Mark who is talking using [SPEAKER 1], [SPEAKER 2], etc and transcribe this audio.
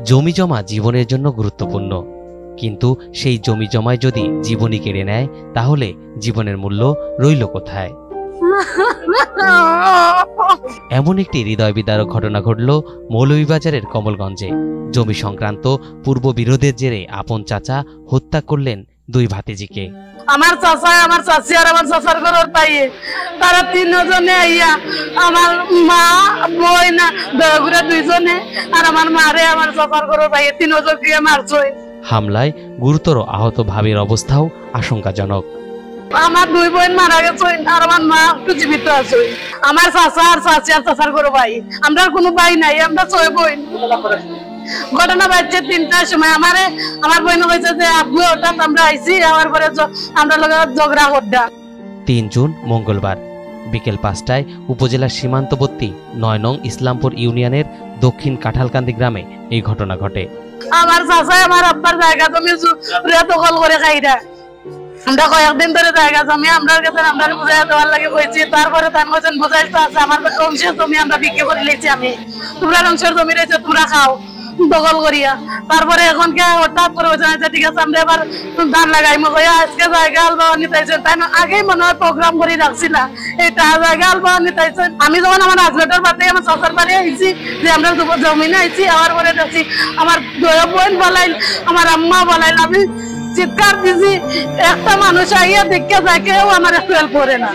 [SPEAKER 1] জমি জমা জীবনের জন্য গুরুত্বপূর্ণ, কিন্তু সেই জমি জমায় যদি জীবনই কেড়ে নেয় তাহলে জীবনের মূল্য রইল কোথায়? এমন একটি হৃদয় বিদারক ঘটনা ঘটল মৌলভীবাজারের কমলগঞ্জে। জমি সংক্রান্ত পূর্ব বিরোধের জেরে আপন চাচা হত্যা করলেন দুই ভাতিজিকে।
[SPEAKER 2] আমার চাচা, আমার চাচি আর আমার চাচার ঘরের পাইয়ে তারা তিনজনে আইয়া আমার মা বই না দয়াগুড়া দুইজনে আর আমার মারে আমার চাচার ঘরের পাইয়ে তিনজনকে মারছে।
[SPEAKER 1] হামলায় গুরুতর আহত ভাবির অবস্থাও আশঙ্কাজনক।
[SPEAKER 2] আমার দুই বোন মারা গেছে আর আমার মা একটু জীবিত আছে। আমার চাচা আর চাচি আর চাচার ঘরে ভাই, আমরা কোনো ভাই নাই, আমরা 6 বোন। ঘটনা বাজছে 3টার সময়। আমার বোন কইছে যে আব্বু হঠাৎ আমরা আইছি, আমার পরে আমরা লগে ঝগড়া করডা।
[SPEAKER 1] 3 জুন মঙ্গলবার বিকেল 5টায় উপজেলার সীমান্তবর্তী 9 নং ইসলামপুর ইউনিয়নের দক্ষিণ কাঁঠালকান্দি গ্রামে এই ঘটনা ঘটে।
[SPEAKER 2] আমার চাচা আমার আব্বার জায়গা জমি দখল করে খাইরা। আমরা কয়েকদিন ধরে জায়গা জমি আমরা কাছে আমরা বুঝাই দেওয়ার লাগে কইছি। তারপরে তার কাছে বুঝাইতে আছে আমার অংশের জমি আমরা বিক্রি করে লেছি, আমি তোমরা অংশের জমি রয়েছে তোমরা খাও দখল করিয়া। তারপরে এখন কে হঠাৎ করে বলছে ঠিক আছে আমরা এবার ধান লাগাইমো, আজকে জায়গা আলবা নিতেছেন। তাই আগেই মনে হয় প্রোগ্রাম করে রাখছিল এটা জায়গা আলবা নিতেছেন। আমি যখন আমার হাজবেন্ডের বাড়ি আমার চাচার বাড়ি আইছি যে আমরা জমি না আইছি, আবার পরে দেখছি আমার দুই বোন বলাইল, আমার আম্মা বলাইল। আমি চিৎকার দিছি, একটা মানুষ আইয়া দেখে যায়, কেউ আমার হেল্প করে না।